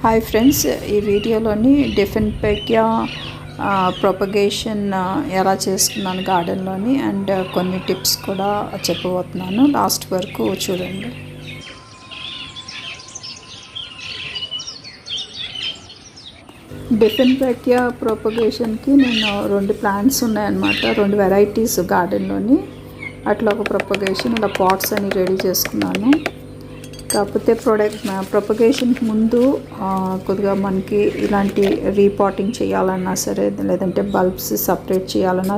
Hi friends, ఈ వీడియోలోని డిఫెన్పెకియా propagation ఎలా చేసుకున్నాను గార్డెన్లోని అండ్ కొన్ని టిప్స్ కూడా చెప్పబోతున్నాను. లాస్ట్ వరకు చూడండి. డిఫెన్పెకియా ప్రొపగేషన్కి నేను 2 ప్లాంట్స్ ఉన్నాయన్నమాట, 2 వెరైటీస్ గార్డెన్లోని. అట్లా ఒక ప్రొపగేషన్ ఇలా పాట్స్ అని రెడీ చేసుకున్నాను. కాకపోతే ప్రొపగేషన్కి ముందు కొద్దిగా మనకి ఇలాంటి రీపాటింగ్ చేయాలన్నా సరే, లేదంటే బల్బ్స్ సపరేట్ చేయాలన్నా,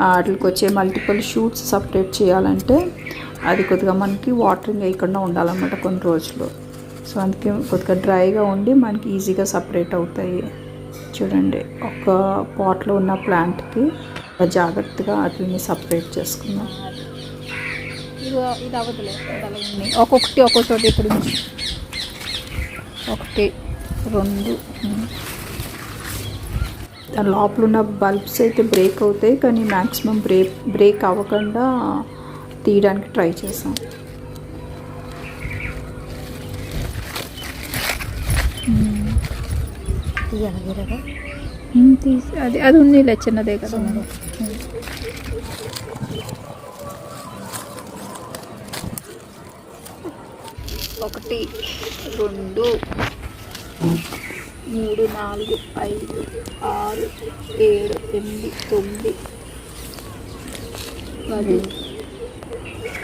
వాటికి వచ్చే మల్టిపుల్ షూట్స్ సపరేట్ చేయాలంటే అది కొద్దిగా మనకి వాటరింగ్ వేయకుండా ఉండాలన్నమాట కొన్ని రోజులు. సో అందుకే కొద్దిగా డ్రైగా ఉండి మనకి ఈజీగా సపరేట్ అవుతాయి. చూడండి, ఒక పాట్లో ఉన్న ప్లాంట్కి జాగ్రత్తగా వాటిని సపరేట్ చేసుకుందాం. ఇది అవ్వదులే, ఒక్కొక్కటి ఒక్కొక్కటి. ఇప్పుడు 1 2 దాని లోపల ఉన్న బల్బ్స్ అయితే బ్రేక్ అవుతాయి, కానీ మ్యాక్సిమం బ్రేక్ అవ్వకుండా తీయడానికి ట్రై చేసాం. అది ఉంది చిన్నదే కదా. 1 2 3 4 5 6 7 8 9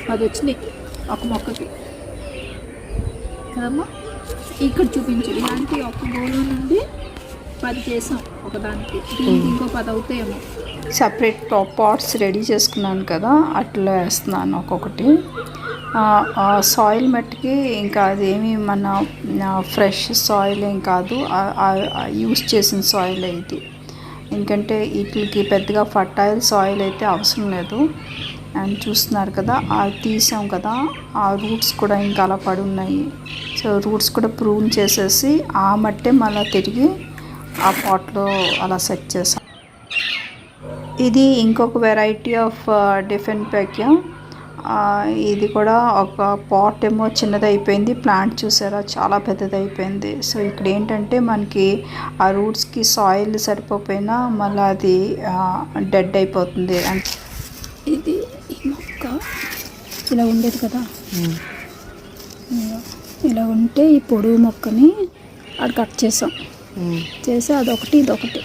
10 వచ్చినాయి ఒక మొక్కకి కదమ్మా. ఇక్కడ చూపించు, ఇలాంటి ఒక గోళం నుండి 10 చేసాం ఒకదానికి, దీనికి ఇంకో 10 అవుతాయేమో. సపరేట్ పాట్స్ రెడీ చేసుకున్నాను కదా, అట్లా వేస్తున్నాను ఒక్కొక్కటి. సాయిల్ మట్టికి ఇంకా అదేమి మన ఫ్రెష్ సాయిల్ ఏం కాదు, యూస్ చేసిన సాయిల్ ఇది. ఎందుకంటే వీటికి పెద్దగా ఫర్టైల్ సాయిల్ అయితే అవసరం లేదు. అండ్ చూస్తున్నారు కదా, అది తీసాం కదా, ఆ రూట్స్ కూడా ఇంకా అలా పడి ఉన్నాయి. సో రూట్స్ కూడా ప్రూన్ చేసేసి ఆ మట్టే మళ్ళీ తిరిగి ఆ పాట్లో అలా సెట్ చేసాం. ఇది ఇంకొక వెరైటీ ఆఫ్ డిఫెన్పెకియా. ఇది కూడా ఒక పాట్ ఏమో చిన్నది అయిపోయింది, ప్లాంట్ చూసారా చాలా పెద్దది అయిపోయింది. సో ఇక్కడ ఏంటంటే మనకి ఆ రూట్స్కి సాయిల్ సరిపోయినా మళ్ళీ అది డెడ్ అయిపోతుంది. అండ్ ఇది ఈ మొక్క ఇలా ఉండేది కదా, ఇలా ఉంటే ఈ పొడుగు మొక్కని అది కట్ చేసాం, చేసి అదొకటి ఇదొకటి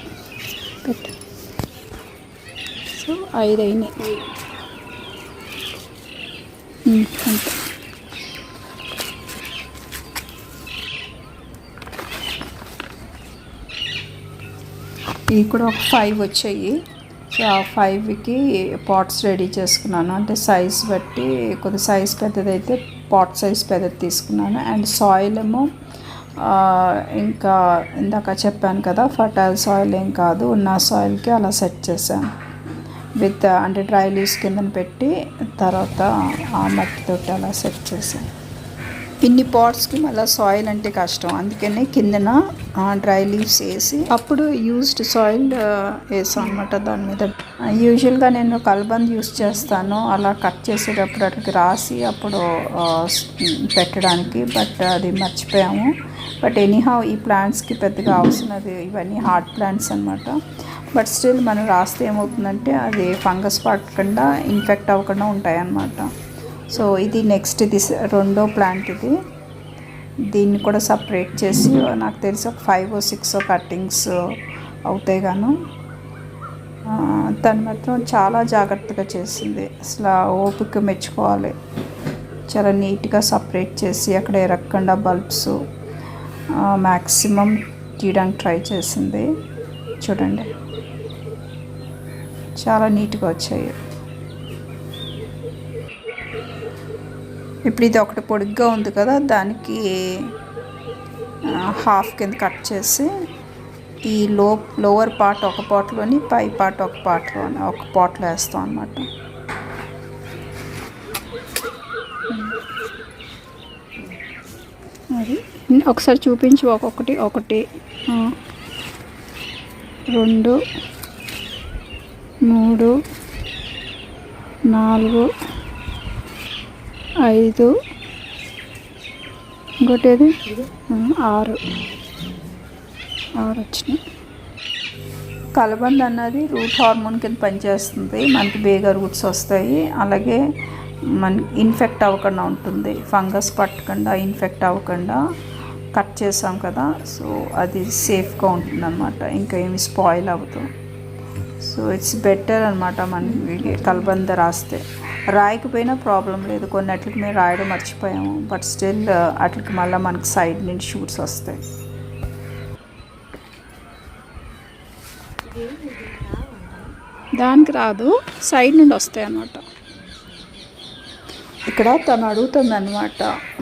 పెట్టు. సో 5 అయినాయి అంతే. ఇవి కూడా ఒక 5 వచ్చాయి. సో ఆ 5కి పాట్స్ రెడీ చేసుకున్నాను. అంటే సైజ్ బట్టి, కొద్ది సైజ్ పెద్దదైతే పాట్ సైజ్ పెద్దది తీసుకున్నాను. అండ్ సాయిల్ ఏమో ఇంకా ఇందాక చెప్పాను కదా, ఫర్టైల్ సాయిల్ ఏం కాదు, ఉన్న సాయిల్కి అలా సెట్ చేశాను విత్ అంటే డ్రై లీవ్స్ కిందన పెట్టి తర్వాత ఆ మట్టితోటి అలా సెట్ చేశాను. ఇన్ని పాట్స్కి మళ్ళీ సాయిల్ అంటే కష్టం, అందుకనే కిందన డ్రై లీవ్స్ వేసి అప్పుడు యూజ్డ్ సాయిల్ వేసాం అనమాట దాని మీద. యూజువల్గా నేను కల్బంద్ యూస్ చేస్తాను అలా కట్ చేసేటప్పుడు అక్కడికి రాసి అప్పుడు పెట్టడానికి, బట్ అది మర్చిపోయాము. బట్ ఎనీహౌ ఈ ప్లాంట్స్కి పెద్దగా అవసరం, ఇవన్నీ హార్డ్ ప్లాంట్స్ అనమాట. బట్ స్టిల్ మనం రాస్తే ఏమవుతుందంటే అది ఫంగస్ పట్టకుండా, ఇన్ఫెక్ట్ అవ్వకుండా ఉంటాయన్నమాట. సో ఇది నెక్స్ట్, ఇది 2వ ప్లాంట్. దీన్ని కూడా సపరేట్ చేసి నాకు తెలిసి ఒక 5 or 6 కట్టింగ్స్ అవుతాయి గాను. తను మాత్రం చాలా జాగ్రత్తగా చేసింది, అసలు ఓపిక మెచ్చుకోవాలి. చాలా నీట్గా సపరేట్ చేసి అక్కడ ఎరగకుండా బల్బ్స్ మ్యాక్సిమం తీయడానికి ట్రై చేసింది. చూడండి, చాలా నీట్గా వచ్చాయి. ఇప్పుడు ఇది ఒకటి పొడిగ్గా ఉంది కదా, దానికి హాఫ్ కింద కట్ చేసి ఈ లోవర్ పార్ట్ ఒక పాట్లోని, పై పార్ట్ ఒక పాట్లో వేస్తాం అన్నమాట. అది ఒకసారి చూపించు, ఒక్కొక్కటి 1 2 3 4 5 ఇంకోటి ఏది 6 వచ్చినాయి. కలబంద అన్నది రూట్ హార్మోన్ కింద పనిచేస్తుంది, మనకి బేగా రూట్స్ వస్తాయి, అలాగే మన ఇన్ఫెక్ట్ అవ్వకుండా ఉంటుంది, ఫంగస్ పట్టకుండా ఇన్ఫెక్ట్ అవ్వకుండా కట్ చేసాం కదా, సో అది సేఫ్గా ఉంటుంది అనమాట, ఇంకా ఏమి స్పాయిల్ అవ్వదు. సో ఇట్స్ బెటర్ అనమాట మనకి కలబంద రాస్తే. రాయకపోయినా ప్రాబ్లం లేదు, కొన్నిటికి మేము రాయడం మర్చిపోయాము, బట్ స్టిల్ అట్లకి మళ్ళీ మనకి సైడ్ నుండి షూట్స్ వస్తాయి. దానికి రాదు, సైడ్ నుండి వస్తాయి అన్నమాట. ఇక్కడ తను అడుగుతుంది అనమాట,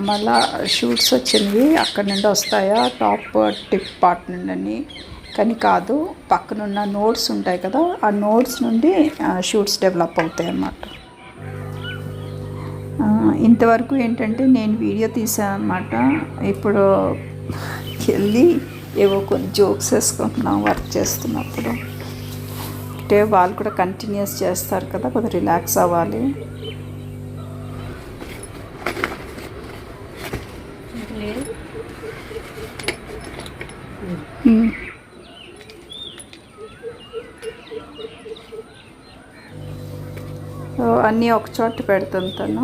మళ్ళా షూట్స్ వచ్చినవి అక్కడ నుండి వస్తాయా టాప్ టిప్ పార్ట్ నుండి అని. కానీ కాదు, పక్కనున్న నోట్స్ ఉంటాయి కదా, ఆ నోట్స్ నుండి షూట్స్ డెవలప్ అవుతాయి అన్నమాట. ఇంతవరకు ఏంటంటే నేను వీడియో తీసాను అనమాట, ఇప్పుడు వెళ్ళి ఏవో కొన్ని జోక్స్ వేసుకుంటున్నాం వర్క్ చేస్తున్నప్పుడు. అంటే వాళ్ళు కూడా కంటిన్యూస్ చేస్తారు కదా, కొద్దిగా రిలాక్స్ అవ్వాలి. సో అన్నీ ఒక చోట పెడుతుంటాను.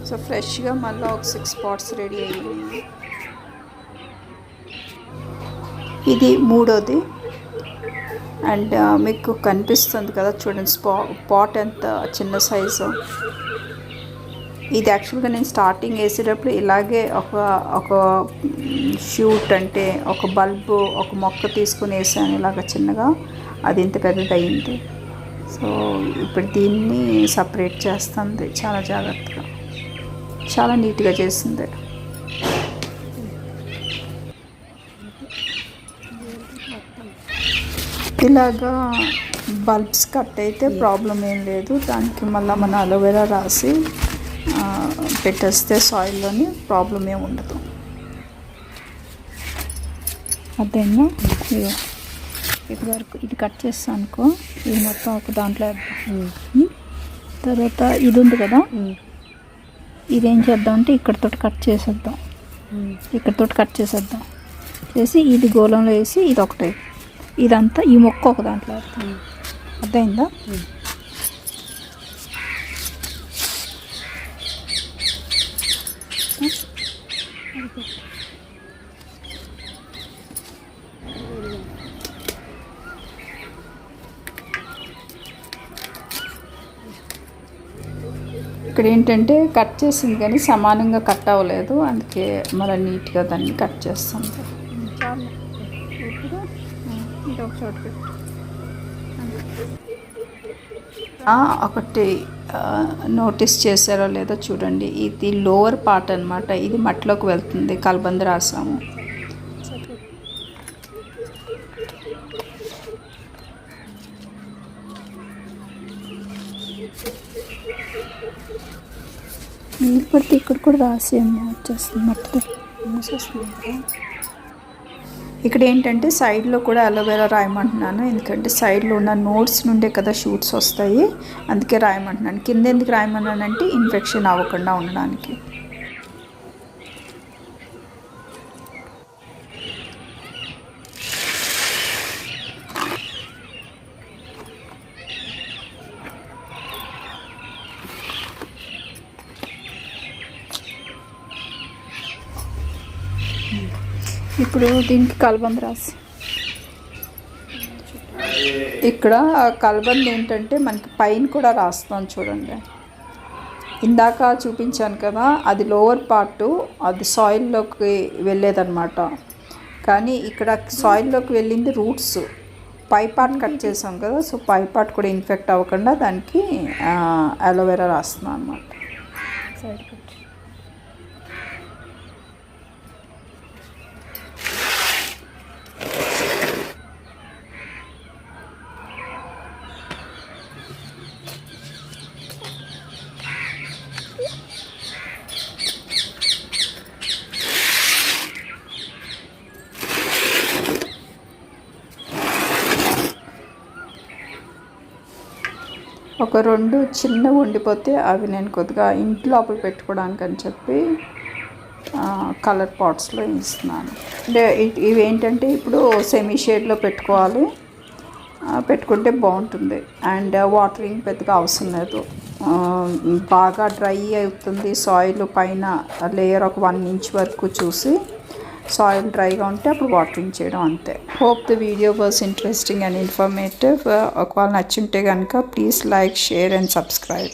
సో ఫ్రెష్గా మళ్ళీ ఒక 6 పాట్స్ రెడీ అయ్యాయి. ఇది 3వది. అండ్ మీకు కనిపిస్తుంది కదా చూడండి, పాట్ ఎంత చిన్న సైజు. ఇది యాక్చువల్గా నేను స్టార్టింగ్ వేసేటప్పుడు ఇలాగే ఒక షూట్ అంటే ఒక బల్బు ఒక మొక్క తీసుకుని వేసాను ఇలాగ చిన్నగా, అది ఇంత పెద్దది అయింది. సో ఇప్పుడు దీన్ని సపరేట్ చేస్తుంది చాలా జాగ్రత్తగా, చాలా నీట్గా చేసింది. ఇలాగా బల్బ్స్ కట్ అయితే ప్రాబ్లం ఏం లేదు, దానికి మళ్ళీ మన అలోవెరా రాసి పెట్టేస్తే సాయిల్లోని ప్రాబ్లం ఏమి ఉండదు. అదేనా ఇప్పటి వరకు ఇది కట్ చేస్తాను అనుకో, ఇది మొత్తం ఒక దాంట్లో వేద్దాం. తర్వాత ఇది ఉంది కదా, ఇదేం చేద్దాం అంటే ఇక్కడతో కట్ చేసేద్దాం, చేసి ఇది గోళంలో వేసి ఇది ఒకటే, ఇదంతా ఈ మొక్క ఒక దాంట్లో వేద్దాం. అర్థమైందా? ఇక్కడ ఏంటంటే కట్ చేసింది కానీ సమానంగా కట్ అవ్వలేదు, అందుకే మళ్ళీ నీట్గా దాన్ని కట్ చేస్తుంది. ఇప్పుడు ఇది ఒక చోట పెట్టు. ఒకటి నోటీస్ చేశారో లేదో చూడండి, ఇది లోవర్ పార్ట్ అనమాట, ఇది మట్టిలోకి వెళ్తుంది, కలబంద రాసాము. నీళ్ళు పడితే ఇక్కడ కూడా రాసి వచ్చేస్తుంది, మట్టి మూసేస్తుంది. ఇక్కడ ఏంటంటే సైడ్లో కూడా అలోవెరా రాయమంటున్నాను, ఎందుకంటే సైడ్లో ఉన్న నోట్స్ నుండే కదా షూట్స్ వస్తాయి, అందుకే రాయమంటున్నాను. కింద ఎందుకు రాయమన్నానంటే ఇన్ఫెక్షన్ అవ్వకుండా ఉండడానికి. ఇప్పుడు దీనికి కలబంద రాసి, ఇక్కడ కలబంద ఏంటంటే మనకి పైన కూడా రాస్తాం చూడండి. ఇందాక చూపించాను కదా, అది లోవర్ పార్టు, అది సాయిల్లోకి వెళ్ళేదన్నమాట. కానీ ఇక్కడ సాయిల్లోకి వెళ్ళింది రూట్స్, పై పార్ట్ కట్ చేసాం కదా, సో పై పార్ట్ కూడా ఇన్ఫెక్ట్ అవ్వకుండా దానికి అలోవెరా రాస్తున్నాను అనమాట. Side cut. ఒక 2 చిన్నవి ఉండిపోతే అవి నేను కొద్దిగా ఇంటి లోపల పెట్టుకోవడానికి అని చెప్పి కలర్ పాట్స్లో ఇస్తున్నాను. అంటే ఇవి ఏంటంటే ఇప్పుడు సెమీ షేడ్లో పెట్టుకోవాలి, పెట్టుకుంటే బాగుంటుంది. అండ్ వాటరింగ్ పెద్దగా అవసరం లేదు, బాగా డ్రై అవుతుంది సాయిల్ పైన లేయర్ ఒక 1 ఇంచ్ వరకు చూసి సాయిల్ డ్రైగా ఉంటే అప్పుడు వాటరింగ్ చేయడం అంతే. Hope the video was interesting and informative. ఒకవేళ నచ్చుంటే కనుక please like, share and subscribe.